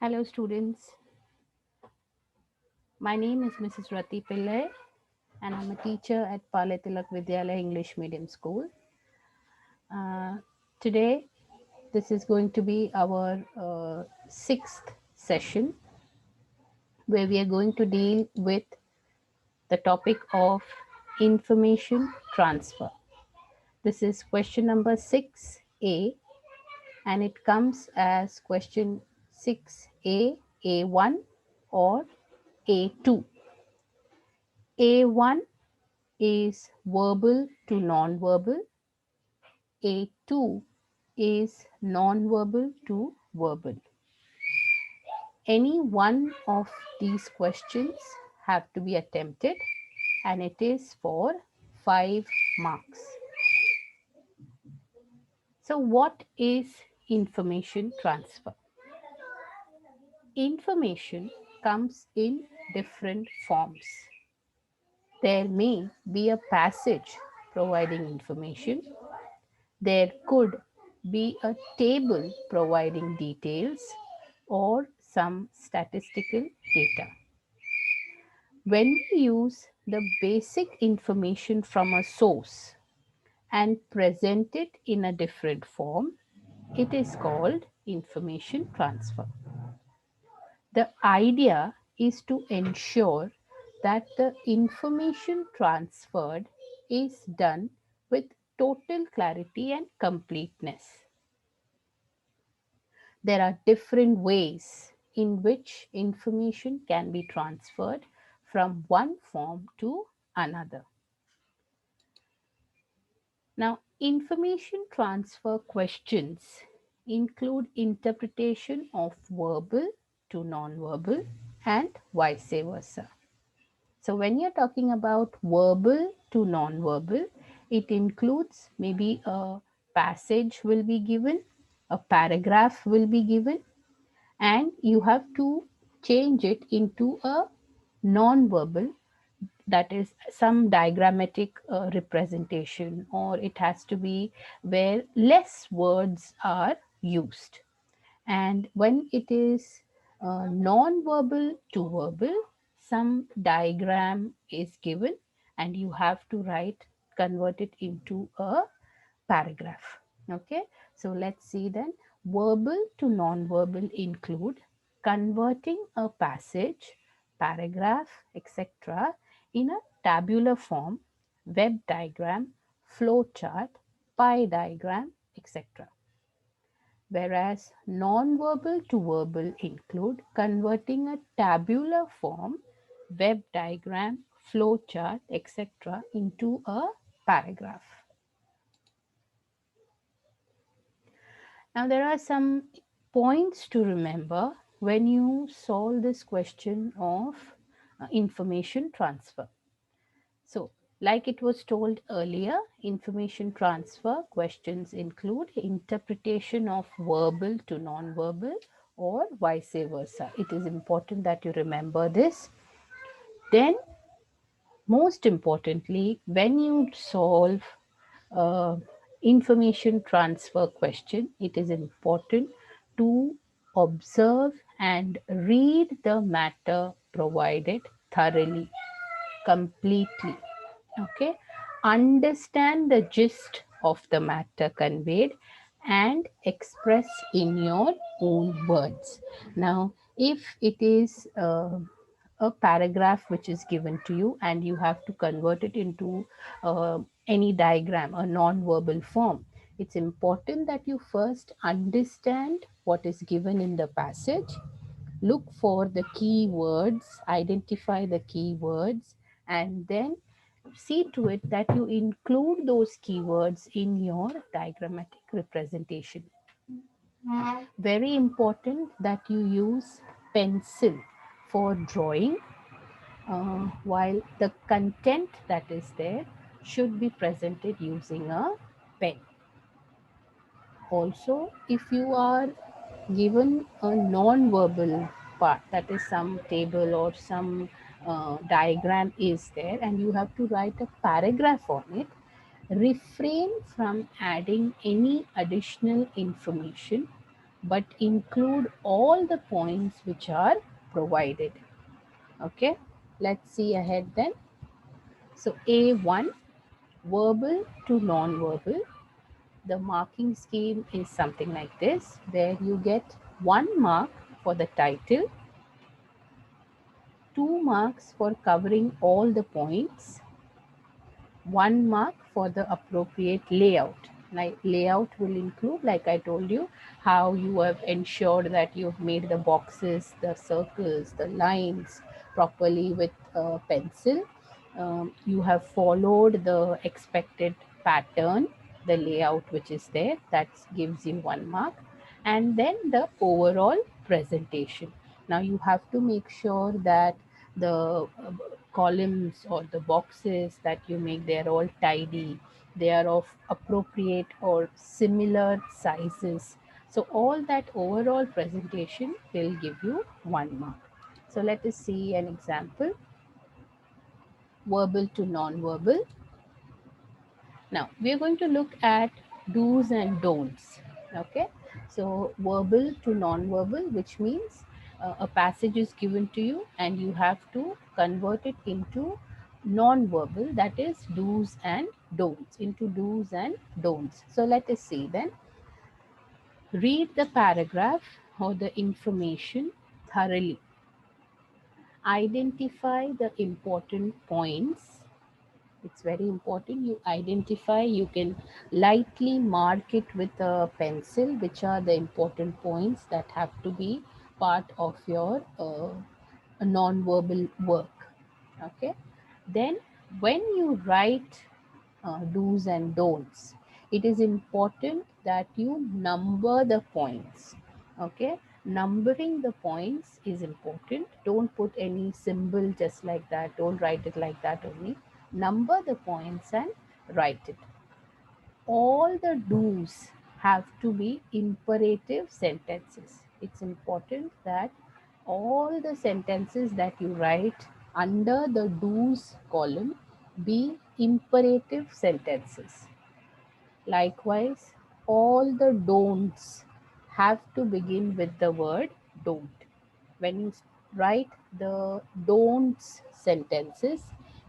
Hello students, my name is Mrs. Rati Pillai and I'm a teacher at Palatilak Vidyalaya English Medium School. Uh, Today, this is going to be our sixth session where we are going to deal with the topic of information transfer. This is question number 6A and it comes as question 6A, A1 or A2. A1 is verbal to non-verbal. A2 is non-verbal to verbal. Any one of these questions have to be attempted and it is for 5 marks. So what is information transfer? Information comes in different forms. There may be a passage providing information. There could be a table providing details or some statistical data. When we use the basic information from a source and present it in a different form, it is called information transfer. The idea is to ensure that the information transferred is done with total clarity and completeness. There are different ways in which information can be transferred from one form to another. Now, information transfer questions include interpretation of verbal to non-verbal and vice versa. So when you're talking about verbal to non-verbal, it includes maybe a passage will be given, a paragraph will be given, and you have to change it into a non-verbal, that is some diagrammatic representation, or it has to be where less words are used. And when it is non-verbal to verbal, some diagram is given and you have to convert it into a paragraph. Okay, so let's see then. Verbal to non-verbal include converting a passage, paragraph, etc. in a tabular form, web diagram, flow chart, pie diagram, etc. Whereas non-verbal to verbal include converting a tabular form, web diagram, flow chart, etc. into a paragraph. Now, there are some points to remember when you solve this question of information transfer. So, like it was told earlier, information transfer questions include interpretation of verbal to non-verbal or vice versa. It is important that you remember this. Then, most importantly, when you solve information transfer question, it is important to observe and read the matter provided thoroughly, completely. Okay, understand the gist of the matter conveyed and express in your own words. Now, if it is a paragraph which is given to you and you have to convert it into any diagram, a non-verbal form, it's important that you first understand what is given in the passage, look for the key words, identify the key words, and then see to it that you include those keywords in your diagrammatic representation. Very important that you use pencil for drawing, while the content that is there should be presented using a pen. Also, if you are given a non-verbal part, that is some table or some diagram is there and you have to write a paragraph on it, refrain from adding any additional information but include all the points which are provided. Okay, let's see ahead then. So A1, verbal to non-verbal. The marking scheme is something like this, where you get 1 mark for the title, 2 marks for covering all the points, 1 mark for the appropriate layout. Like layout will include, like I told you, how you have ensured that you've made the boxes, the circles, the lines properly with a pencil. You have followed the expected pattern, the layout which is there, that gives you 1 mark. And then the overall presentation. Now you have to make sure that the columns or the boxes that you make, they are all tidy, they are of appropriate or similar sizes. So all that overall presentation will give you 1 mark. So let us see an example. Verbal to non-verbal. Now we are going to look at do's and don'ts. Okay, so verbal to non-verbal, which means a passage is given to you and you have to convert it into non-verbal, that is do's and don'ts, into do's and don'ts. So let us see then. Read the paragraph or the information thoroughly. Identify the important points. It's very important you identify. You can lightly mark it with a pencil, which are the important points that have to be part of your non-verbal work. Okay, then when you write do's and don'ts, it is important that you number the points. Okay, numbering the points is important. Don't put any symbol just like that, don't write it like that only. Number the points and write it. All the do's have to be imperative sentences. It's important that all the sentences that you write under the do's column be imperative sentences. Likewise, all the don'ts have to begin with the word don't. When you write the don'ts sentences,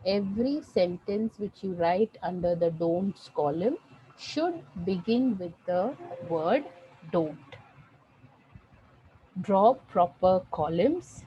every sentence which you write under the don'ts column should begin with the word don't. Draw proper columns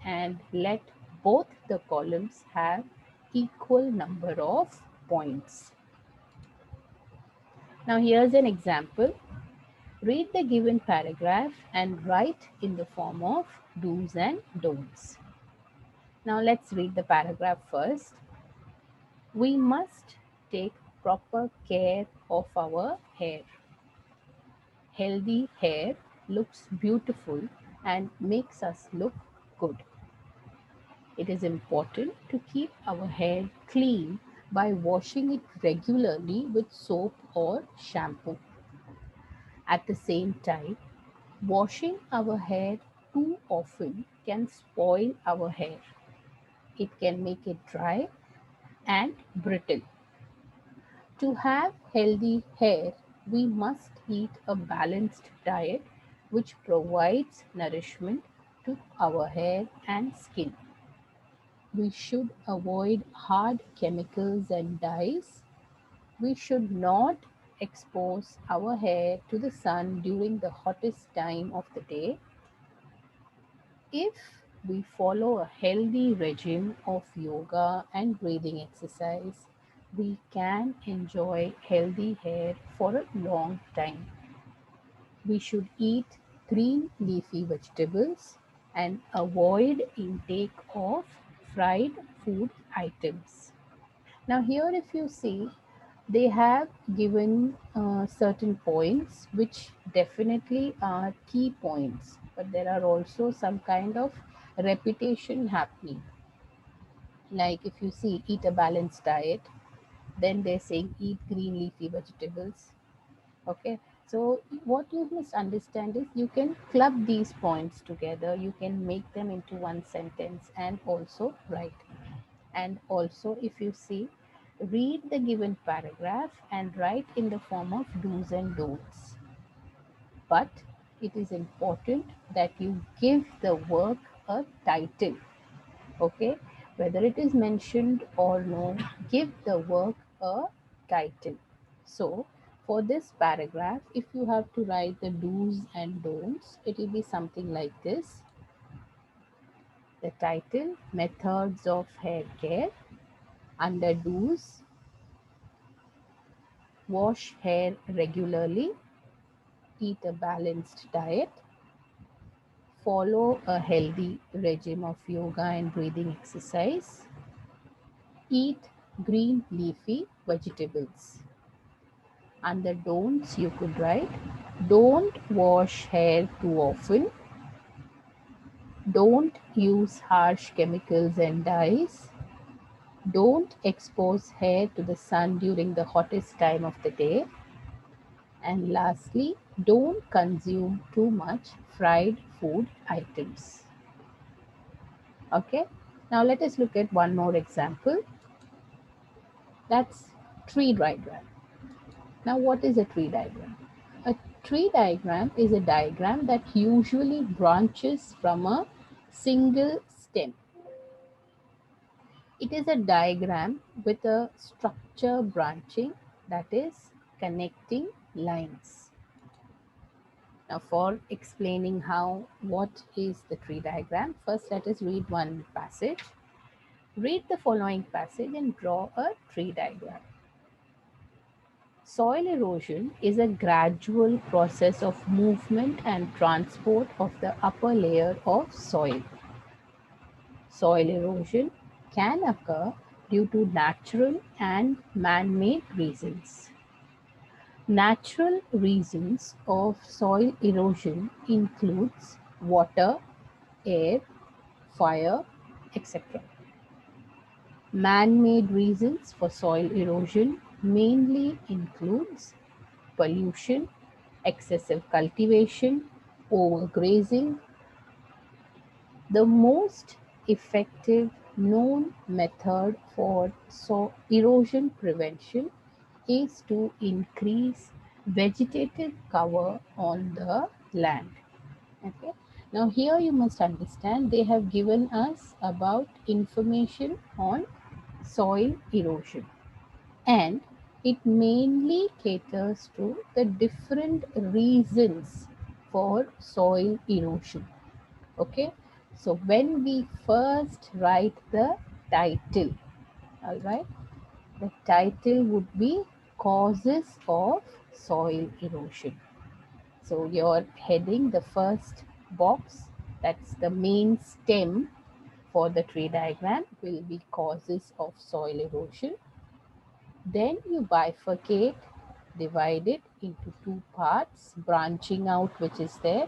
and let both the columns have equal number of points. Now here's an example. Read the given paragraph and write in the form of do's and don'ts. Now let's read the paragraph first. We must take proper care of our hair. Healthy hair looks beautiful and makes us look good. It is important to keep our hair clean by washing it regularly with soap or shampoo. At the same time, washing our hair too often can spoil our hair. It can make it dry and brittle. To have healthy hair, we must eat a balanced diet which provides nourishment to our hair and skin. We should avoid hard chemicals and dyes. We should not expose our hair to the sun during the hottest time of the day. If we follow a healthy regime of yoga and breathing exercise, we can enjoy healthy hair for a long time. We should eat green leafy vegetables and avoid intake of fried food items. Now here if you see, they have given certain points which definitely are key points, but there are also some kind of repetition happening. Like if you see, eat a balanced diet, then they're saying eat green leafy vegetables. Okay, so what you must understand is you can club these points together, you can make them into one sentence and also write. And also, if you see, read the given paragraph and write in the form of do's and don'ts. But it is important that you give the work a title. Okay, whether it is mentioned or no, give the work a title. So for this paragraph, if you have to write the do's and don'ts, it will be something like this. The title: methods of hair care. Under do's: wash hair regularly, eat a balanced diet, follow a healthy regime of yoga and breathing exercise, eat green leafy vegetables. Under don'ts, you could write: don't wash hair too often, don't use harsh chemicals and dyes, don't expose hair to the sun during the hottest time of the day, and lastly, don't consume too much fried food items. Okay, now let us look at one more example. That's tree diagram. Now, what is a tree diagram? A tree diagram is a diagram that usually branches from a single stem. It is a diagram with a structure branching, that is connecting lines. Now, for explaining what is the tree diagram, first let us read one passage. Read the following passage and draw a tree diagram. Soil erosion is a gradual process of movement and transport of the upper layer of soil. Soil erosion can occur due to natural and man-made reasons. Natural reasons of soil erosion includes water, air, fire, etc. Man-made reasons for soil erosion mainly includes pollution, excessive cultivation, overgrazing. The most effective known method for erosion prevention is to increase vegetative cover on the land. Okay. Now here you must understand they have given us about information on soil erosion, and it mainly caters to the different reasons for soil erosion. Okay, so when we first write the title, all right, the title would be causes of soil erosion. So you're heading the first box, that's the main stem for the tree diagram, will be causes of soil erosion. Then you bifurcate, divide it into two parts, branching out, which is there,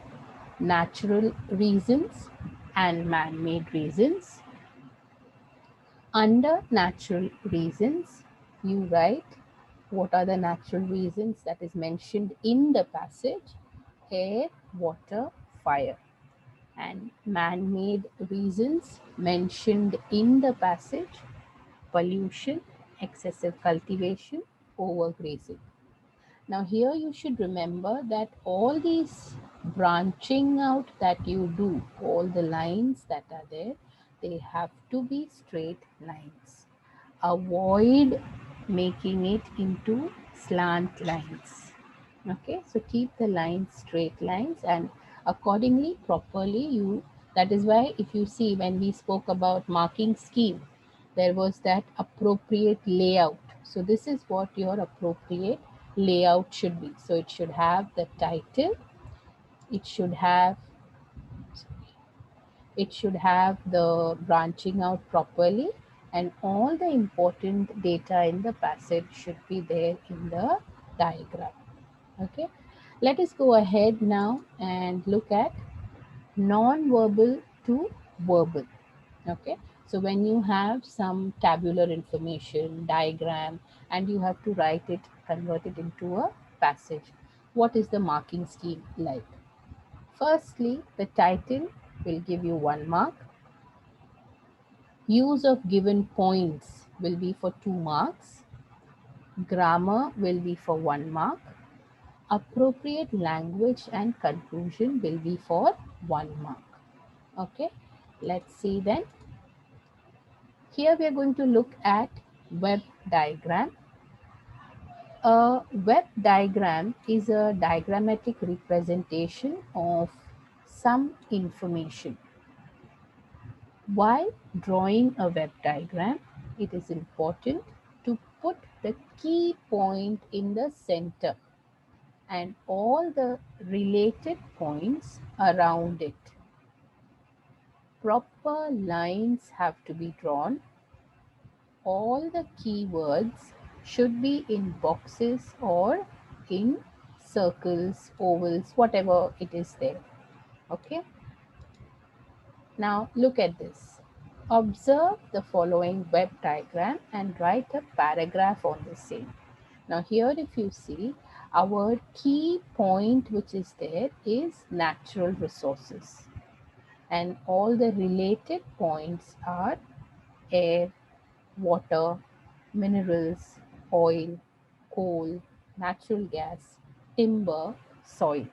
natural reasons and man-made reasons. Under natural reasons, you write what are the natural reasons that is mentioned in the passage: air, water, fire. And man-made reasons mentioned in the passage: pollution, excessive cultivation, overgrazing. Now here you should remember that all these branching out that you do, all the lines that are there, they have to be straight lines. Avoid making it into slant lines. Okay, so keep the lines straight lines, and accordingly, properly that is why if you see when we spoke about marking scheme, there was that appropriate layout. So this is what your appropriate layout should be. So it should have the title, it should have the branching out properly, and all the important data in the passage should be there in the diagram. Okay, let us go ahead now and look at non-verbal to verbal. Okay, so when you have some tabular information, diagram, and you have to write it, convert it into a passage, what is the marking scheme like? Firstly, the title will give you 1 mark. Use of given points will be for 2 marks. Grammar will be for 1 mark. Appropriate language and conclusion will be for 1 mark. Okay, let's see then. Here we are going to look at web diagram. A web diagram is a diagrammatic representation of some information. While drawing a web diagram, it is important to put the key point in the center and all the related points around it. Proper lines have to be drawn. All the keywords should be in boxes or in circles, ovals, whatever it is there. Okay. Now look at this. Observe the following web diagram and write a paragraph on the same. Now here if you see, our key point which is there is natural resources, and all the related points are air, water, minerals, oil, coal, natural gas, timber, soil.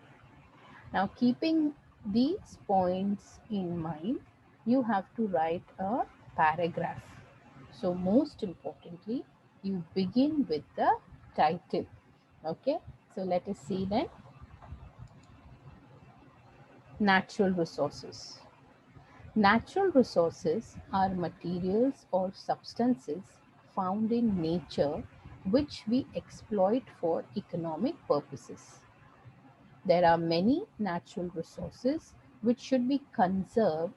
Now keeping these points in mind, you have to write a paragraph. So most importantly, you begin with the title. Okay, so let us see then. Natural resources. Natural resources are materials or substances found in nature which we exploit for economic purposes. There are many natural resources which should be conserved,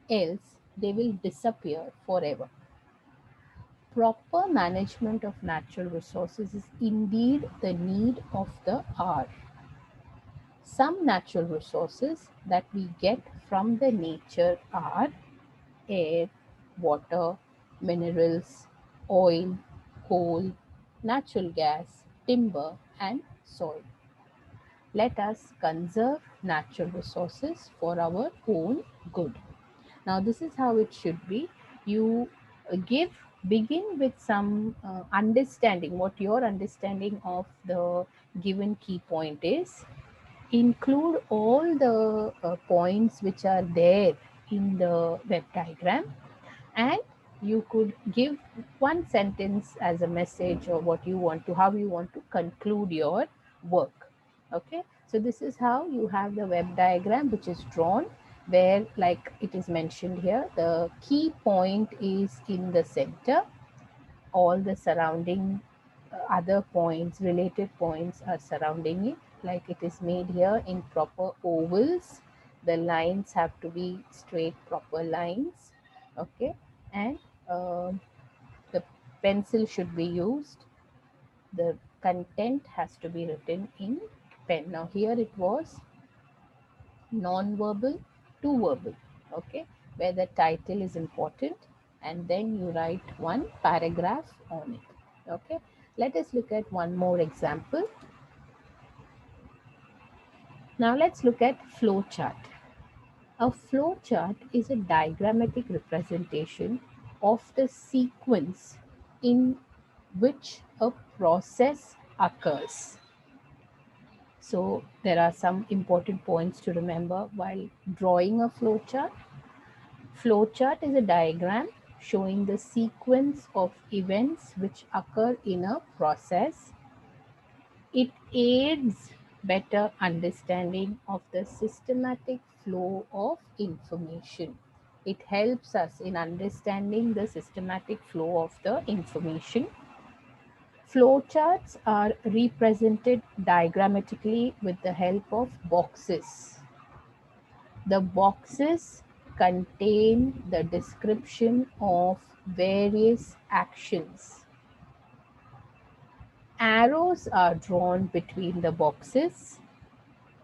else they will disappear forever. Proper management of natural resources is indeed the need of the hour. Some natural resources that we get from the nature are air, water, minerals, oil, coal, natural gas, timber, and soil. Let us conserve natural resources for our own good. Now, this is how it should be. You begin with some understanding, what your understanding of the given key point is. Include all the points which are there in the web diagram, and you could give one sentence as a message, or what you want to, how you want to conclude your work. Okay, so this is how you have the web diagram which is drawn, where like it is mentioned here, the key point is in the center, all the surrounding other points, related points are surrounding it, like it is made here in proper ovals. The lines have to be straight, proper lines. Okay, and the pencil should be used. The content has to be written in pen. Now here it was non-verbal to verbal. Okay, where the title is important, and then you write one paragraph on it. Okay, let us look at one more example. Now let's look at flowchart. A flowchart is a diagrammatic representation of the sequence in which a process occurs. So there are some important points to remember while drawing a flowchart. Flowchart is a diagram showing the sequence of events which occur in a process. It aids better understanding of the systematic flow of information. It helps us in understanding the systematic flow of the information. Flowcharts are represented diagrammatically with the help of boxes. The boxes contain the description of various actions. Arrows are drawn between the boxes.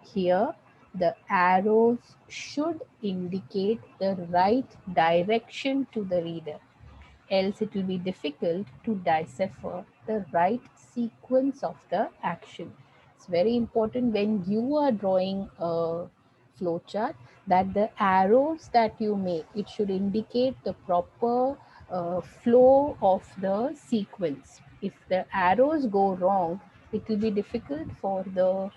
Here, the arrows should indicate the right direction to the reader, else it will be difficult to decipher the right sequence of the action. It's very important when you are drawing a flowchart that the arrows that you make, it should indicate the proper flow of the sequence. If the arrows go wrong, it will be difficult for the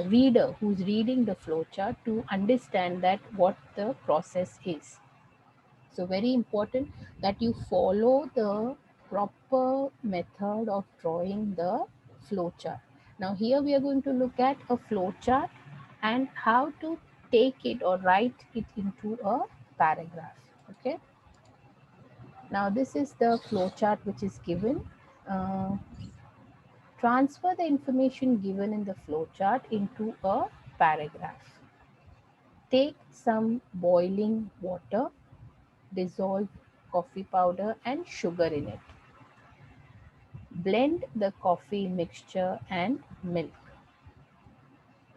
reader who's reading the flowchart to understand that what the process is. So very important that you follow the proper method of drawing the flowchart. Now here we are going to look at a flowchart and how to take it or write it into a paragraph. Okay. Now this is the flowchart which is given. Uh, Transfer the information given in the flowchart into a paragraph. Take some boiling water, dissolve coffee powder and sugar in it. Blend the coffee mixture and milk.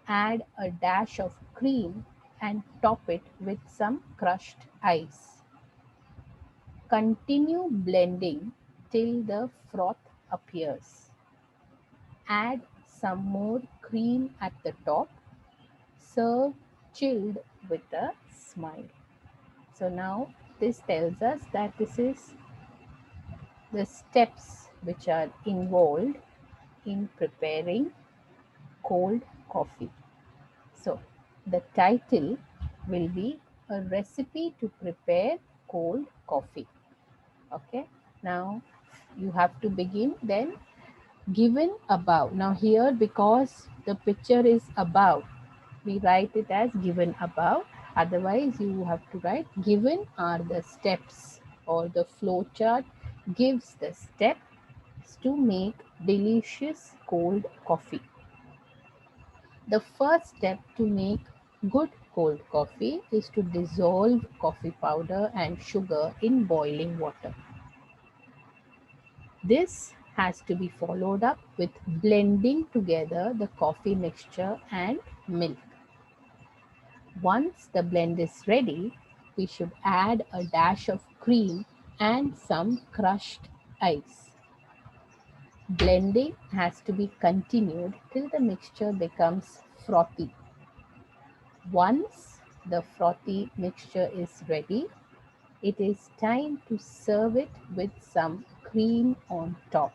Add a dash of cream and top it with some crushed ice. Continue blending till the froth appears. Add some more cream at the top. Serve chilled with a smile. So now this tells us that this is the steps which are involved in preparing cold coffee. So the title will be a recipe to prepare cold coffee. Okay. Now you have to begin then given above. Now here because the picture is above, we write it as given above. Otherwise you have to write given are the steps, or the flow chart gives the steps to make delicious cold coffee. The first step to make good cold coffee is to dissolve coffee powder and sugar in boiling water. This has to be followed up with blending together the coffee mixture and milk. Once the blend is ready, we should add a dash of cream and some crushed ice. Blending has to be continued till the mixture becomes frothy. Once the frothy mixture is ready, it is time to serve it with some cream on top.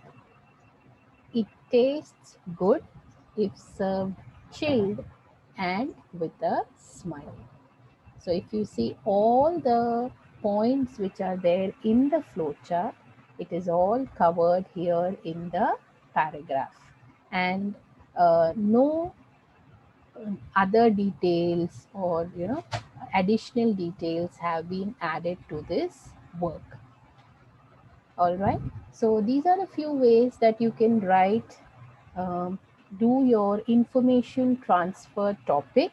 It tastes good if served chilled and with a smile. So if you see all the points which are there in the flowchart, it is all covered here in the paragraph. And no other details or additional details have been added to this work. All right. So these are a few ways that you can write, um, do your information transfer topic.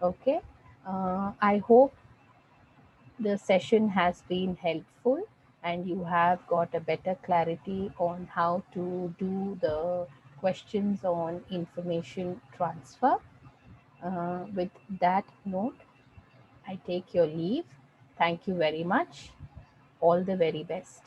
Okay. I hope the session has been helpful and you have got a better clarity on how to do the questions on information transfer. With that note, I take your leave. Thank you very much. All the very best.